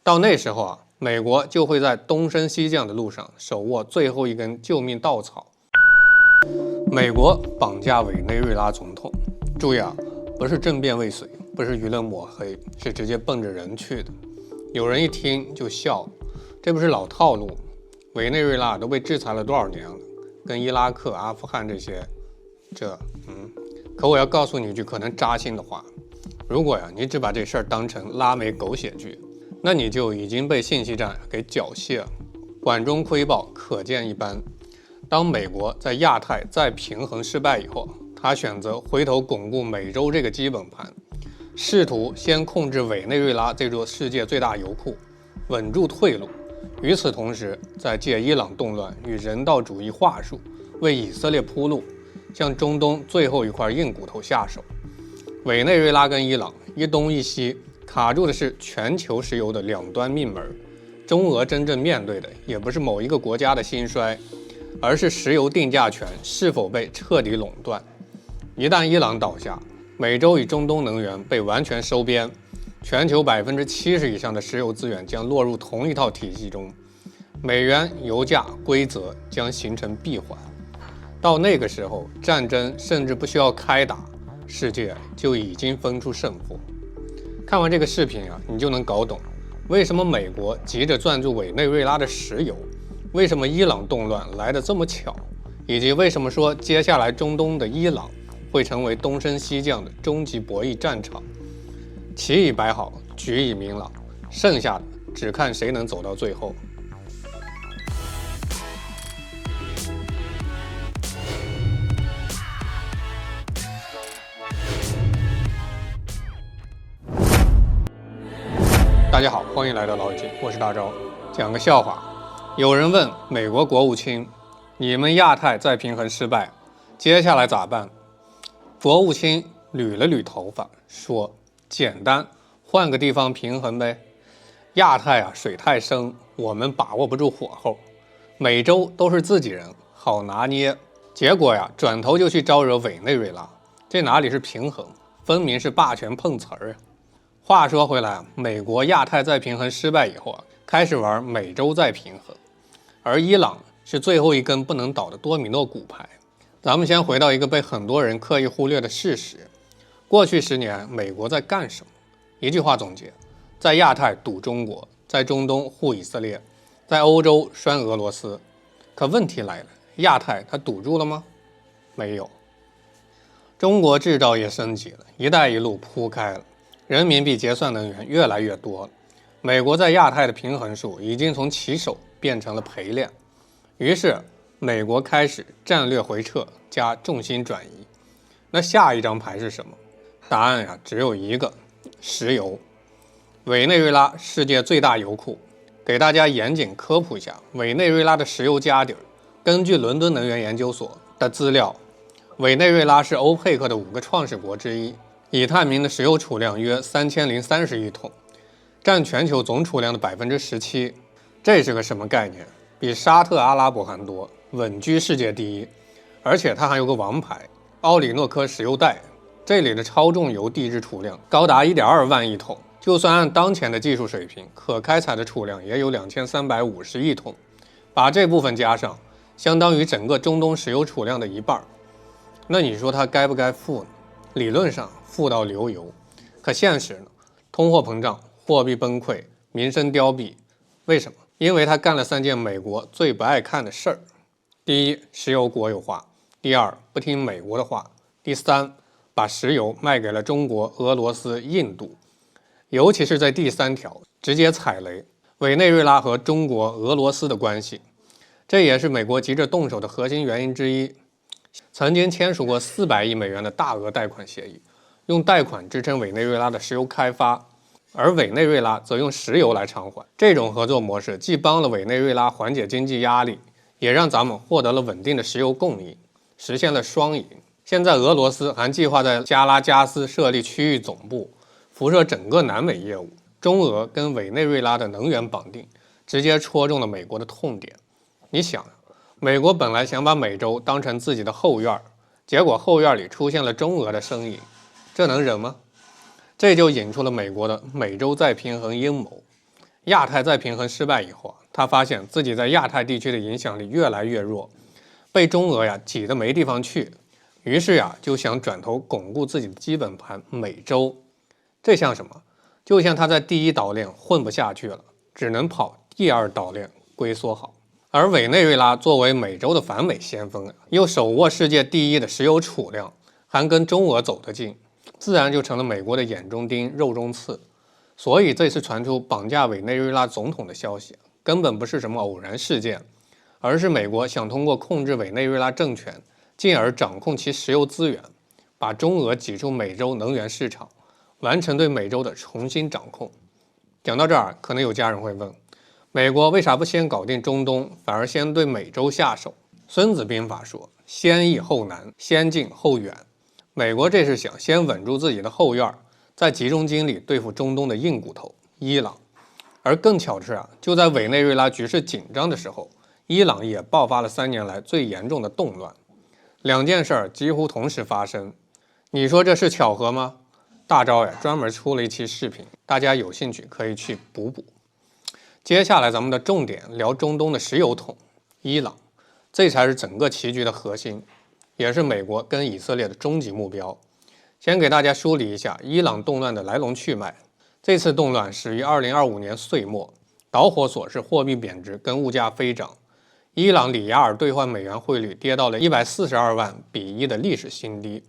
到那时候啊，美国就会在东升西降的路上手握最后一根救命稻草。美国绑架委内瑞拉总统，注意啊，不是政变未遂，不是舆论抹黑，是直接奔着人去的。有人一听就笑，这不是老套路？委内瑞拉都被制裁了多少年了，跟伊拉克、阿富汗这些，可我要告诉你一句可能扎心的话，如果你只把这事儿当成拉美狗血剧，那你就已经被信息战给缴械了。管中窥豹，可见一斑。当美国在亚太再平衡失败以后，他选择回头巩固美洲这个基本盘，试图先控制委内瑞拉这座世界最大油库，稳住退路。与此同时，在借伊朗动乱与人道主义话术为以色列铺路，向中东最后一块硬骨头下手。委内瑞拉跟伊朗一东一西，卡住的是全球石油的两端命门。中俄真正面对的也不是某一个国家的兴衰，而是石油定价权是否被彻底垄断。一旦伊朗倒下，美洲与中东能源被完全收编，全球70%以上的石油资源将落入同一套体系中，美元油价规则将形成闭环。到那个时候，战争甚至不需要开打，世界就已经分出胜负。看完这个视频你就能搞懂为什么美国急着攥住委内瑞拉的石油，为什么伊朗动乱来得这么巧，以及为什么说接下来中东的伊朗会成为东升西降的终极博弈战场。棋已摆好，局已明朗，剩下的只看谁能走到最后。大家好，欢迎来到老井，我是大钊。讲个笑话，有人问美国国务卿，你们亚太再平衡失败，接下来咋办？国务卿捋了捋头发说，简单，换个地方平衡呗。亚太水太深，我们把握不住火候，美洲都是自己人，好拿捏。结果转头就去招惹委内瑞拉，这哪里是平衡，分明是霸权碰瓷儿。话说回来，美国亚太再平衡失败以后开始玩美洲再平衡，而伊朗是最后一根不能倒的多米诺骨牌。咱们先回到一个被很多人刻意忽略的事实，过去10年美国在干什么？一句话总结，在亚太赌中国，在中东护以色列，在欧洲拴俄罗斯。可问题来了，亚太它赌住了吗？没有。中国制造业升级了，一带一路铺开了，人民币结算能源越来越多了，美国在亚太的平衡术已经从棋手变成了陪练。于是美国开始战略回撤加重心转移。那下一张牌是什么？答案只有一个，石油。委内瑞拉世界最大油库，给大家严谨科普一下委内瑞拉的石油家底。根据伦敦能源研究所的资料，委内瑞拉是欧佩克的5个创始国之一，已探明的石油储量约3030亿桶，占全球总储量的17%。这是个什么概念？比沙特阿拉伯还多，稳居世界第一。而且它还有个王牌，奥里诺科石油带，这里的超重油地质储量高达1.2万亿桶，就算按当前的技术水平，可开采的储量也有2350亿桶，把这部分加上，相当于整个中东石油储量的一半。那你说它该不该富呢？理论上富到流油，可现实呢？通货膨胀，货币崩溃，民生凋敝。为什么？因为他干了3件美国最不爱看的事儿。第一，石油国有化；第二，不听美国的话；第三，把石油卖给了中国、俄罗斯、印度。尤其是在第3条，直接踩雷委内瑞拉和中国、俄罗斯的关系，这也是美国急着动手的核心原因之一。曾经签署过400亿美元的大额贷款协议，用贷款支撑委内瑞拉的石油开发，而委内瑞拉则用石油来偿还。这种合作模式既帮了委内瑞拉缓解经济压力，也让咱们获得了稳定的石油供应，实现了双赢。现在俄罗斯还计划在加拉加斯设立区域总部，辐射整个南美业务。中俄跟委内瑞拉的能源绑定，直接戳中了美国的痛点。你想，美国本来想把美洲当成自己的后院，结果后院里出现了中俄的身影，这能忍吗？这就引出了美国的美洲再平衡阴谋。亚太再平衡失败以后，他发现自己在亚太地区的影响力越来越弱，被中俄挤得没地方去，于是就想转头巩固自己的基本盘美洲。这像什么？就像他在第一岛链混不下去了，只能跑第二岛链龟缩好。而委内瑞拉作为美洲的反美先锋，又手握世界第一的石油储量，还跟中俄走得近，自然就成了美国的眼中钉、肉中刺。所以这次传出绑架委内瑞拉总统的消息，根本不是什么偶然事件，而是美国想通过控制委内瑞拉政权，进而掌控其石油资源，把中俄挤出美洲能源市场，完成对美洲的重新掌控。讲到这儿，可能有家人会问，美国为啥不先搞定中东，反而先对美洲下手？孙子兵法说，先易后难，先近后远。美国这是想先稳住自己的后院，再集中精力对付中东的硬骨头伊朗。而更巧的是就在委内瑞拉局势紧张的时候，伊朗也爆发了3年来最严重的动乱。两件事几乎同时发生，你说这是巧合吗？大钊专门出了一期视频，大家有兴趣可以去补补。接下来咱们的重点聊中东的石油桶伊朗，这才是整个棋局的核心，也是美国跟以色列的终极目标。先给大家梳理一下伊朗动乱的来龙去脉。这次动乱始于2025年岁末，导火索是货币贬值跟物价飞涨。伊朗里亚尔兑换美元汇率跌到了142万比1的历史新低，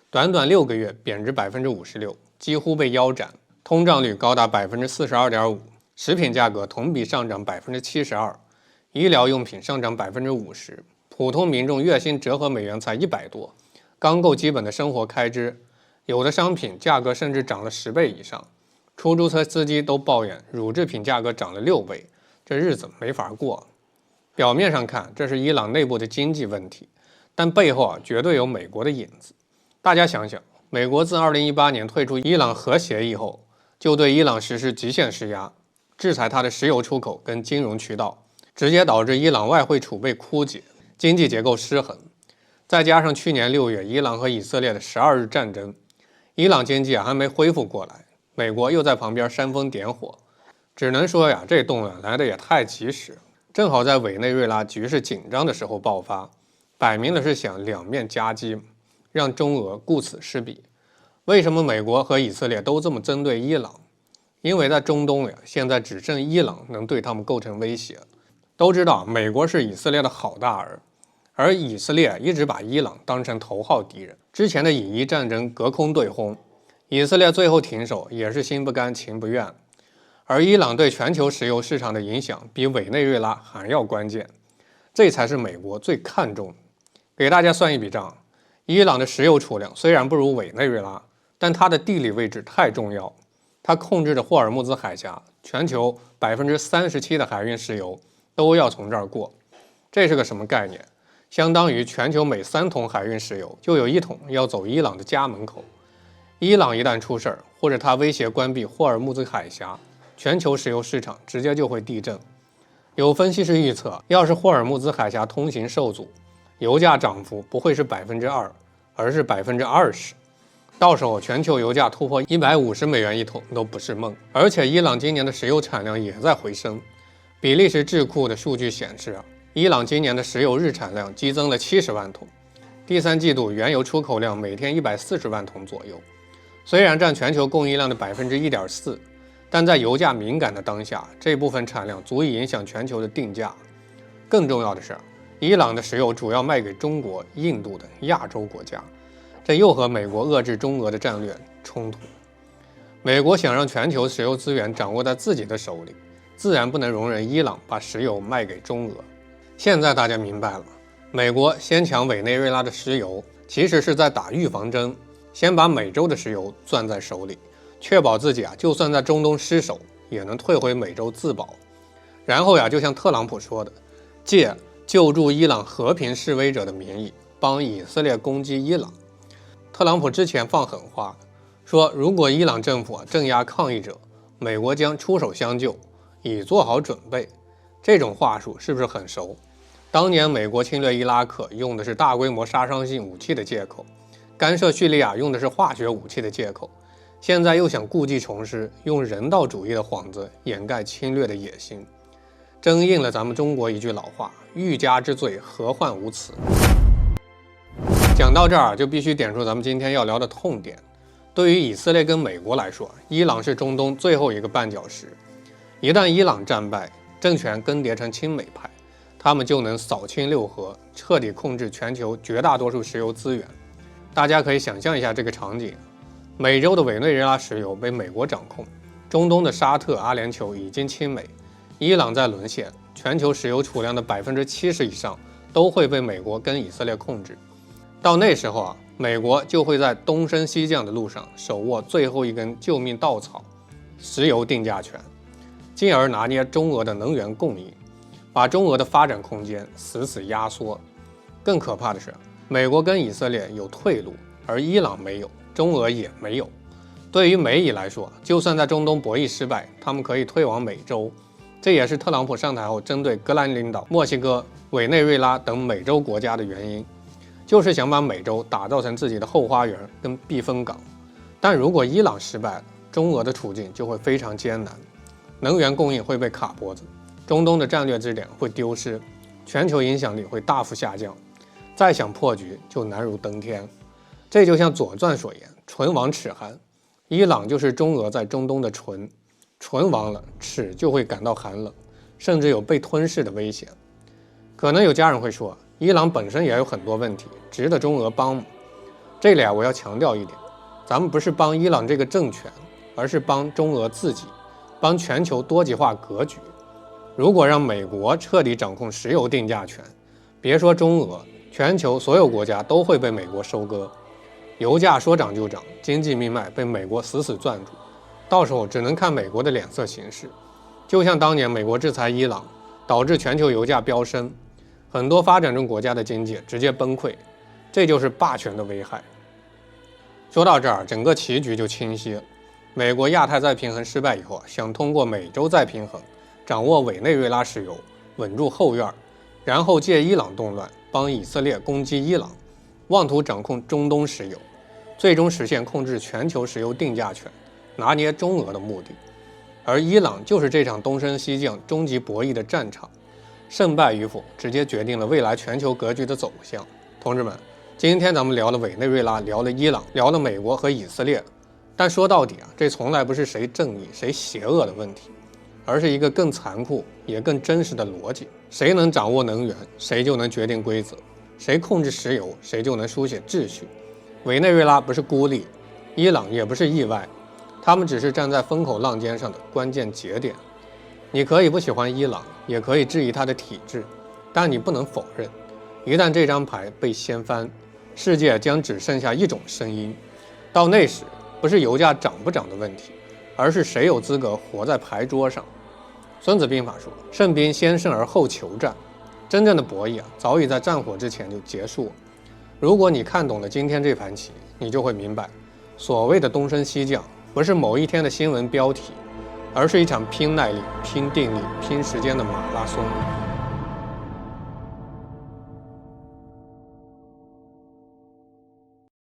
短短6个月贬值56%，几乎被腰斩，通胀率高达42.5%，食品价格同比上涨72%，医疗用品上涨50%，普通民众月薪折合美元才100多，刚够基本的生活开支，有的商品价格甚至涨了10倍以上，出租车司机都抱怨乳制品价格涨了6倍，这日子没法过。表面上看，这是伊朗内部的经济问题，但背后绝对有美国的影子。大家想想，美国自2018年退出伊朗核协议后，就对伊朗实施极限施压，制裁它的石油出口跟金融渠道，直接导致伊朗外汇储备枯竭，经济结构失衡。再加上去年6月伊朗和以色列的12日战争，伊朗经济还没恢复过来，美国又在旁边煽风点火，只能说这动乱来的也太及时，正好在委内瑞拉局势紧张的时候爆发，摆明了是想两面夹击，让中俄顾此失彼。为什么美国和以色列都这么针对伊朗？因为在中东现在只剩伊朗能对他们构成威胁。都知道美国是以色列的好大儿，而以色列一直把伊朗当成头号敌人。之前的以伊战争隔空对轰，以色列最后停手也是心不甘情不愿。而伊朗对全球石油市场的影响比委内瑞拉还要关键，这才是美国最看重的。给大家算一笔账，伊朗的石油储量虽然不如委内瑞拉，但它的地理位置太重要，它控制着霍尔木兹海峡，全球37%的海运石油都要从这儿过。这是个什么概念？相当于全球每3桶海运石油就有1桶要走伊朗的家门口。伊朗一旦出事儿，或者它威胁关闭霍尔木兹海峡，全球石油市场直接就会地震。有分析师预测，要是霍尔木兹海峡通行受阻，油价涨幅不会是2%，而是20%。到时候全球油价突破150美元一桶都不是梦。而且伊朗今年的石油产量也在回升。比利时智库的数据显示，伊朗今年的石油日产量激增了70万桶，第3季度原油出口量每天140万桶左右。虽然占全球供应量的1.4%，但在油价敏感的当下，这部分产量足以影响全球的定价。更重要的是，伊朗的石油主要卖给中国、印度等亚洲国家，这又和美国遏制中俄的战略冲突。美国想让全球石油资源掌握在自己的手里，自然不能容忍伊朗把石油卖给中俄。现在大家明白了，美国先抢委内瑞拉的石油，其实是在打预防针，先把美洲的石油攥在手里，确保自己就算在中东失守，也能退回美洲自保。然后就像特朗普说的，借救助伊朗和平示威者的名义，帮以色列攻击伊朗。特朗普之前放狠话，说如果伊朗政府镇压抗议者，美国将出手相救，已做好准备。这种话术是不是很熟？当年美国侵略伊拉克用的是大规模杀伤性武器的借口，干涉叙利亚用的是化学武器的借口，现在又想故技重施，用人道主义的幌子掩盖侵略的野心，真应了咱们中国一句老话：欲加之罪，何患无辞。讲到这儿，就必须点出咱们今天要聊的痛点。对于以色列跟美国来说，伊朗是中东最后一个绊脚石。一旦伊朗战败，政权更迭成亲美派，他们就能扫清六合，彻底控制全球绝大多数石油资源。大家可以想象一下这个场景：美洲的委内瑞拉石油被美国掌控，中东的沙特、阿联酋已经亲美，伊朗在沦陷，全球石油储量的70%以上都会被美国跟以色列控制。到那时候美国就会在东升西降的路上手握最后一根救命稻草——石油定价权，进而拿捏中俄的能源供应，把中俄的发展空间死死压缩。更可怕的是，美国跟以色列有退路，而伊朗没有，中俄也没有。对于美以来说，就算在中东博弈失败，他们可以退往美洲。这也是特朗普上台后针对格兰林岛、墨西哥、委内瑞拉等美洲国家的原因，就是想把美洲打造成自己的后花园跟避风港。但如果伊朗失败了，中俄的处境就会非常艰难，能源供应会被卡脖子，中东的战略支点会丢失，全球影响力会大幅下降，再想破局就难如登天。这就像《左传》所言：“唇亡齿寒。”伊朗就是中俄在中东的唇，唇亡了，齿就会感到寒冷，甚至有被吞噬的危险。可能有家人会说，伊朗本身也有很多问题，值得中俄帮吗？这里我要强调一点，咱们不是帮伊朗这个政权，而是帮中俄自己，帮全球多极化格局。如果让美国彻底掌控石油定价权，别说中俄，全球所有国家都会被美国收割。油价说涨就涨，经济命脉被美国死死攥住，到时候只能看美国的脸色行事。就像当年美国制裁伊朗，导致全球油价飙升，很多发展中国家的经济直接崩溃，这就是霸权的危害。说到这儿，整个棋局就清晰了。美国亚太再平衡失败以后，想通过美洲再平衡，掌握委内瑞拉石油，稳住后院，然后借伊朗动乱帮以色列攻击伊朗，妄图掌控中东石油，最终实现控制全球石油定价权，拿捏中俄的目的。而伊朗就是这场东升西降终极博弈的战场，胜败与否直接决定了未来全球格局的走向。同志们，今天咱们聊了委内瑞拉，聊了伊朗，聊了美国和以色列，但说到底这从来不是谁正义谁邪恶的问题，而是一个更残酷也更真实的逻辑：谁能掌握能源，谁就能决定规则；谁控制石油，谁就能书写秩序。委内瑞拉不是孤立，伊朗也不是意外，他们只是站在风口浪尖上的关键节点。你可以不喜欢伊朗，也可以质疑他的体制，但你不能否认，一旦这张牌被掀翻，世界将只剩下一种声音。到那时，不是油价涨不涨的问题，而是谁有资格活在牌桌上。孙子兵法说：“胜兵先胜而后求战。”真正的博弈早已在战火之前就结束了。如果你看懂了今天这盘棋，你就会明白，所谓的东升西降，不是某一天的新闻标题，而是一场拼耐力、拼定力、拼时间的马拉松。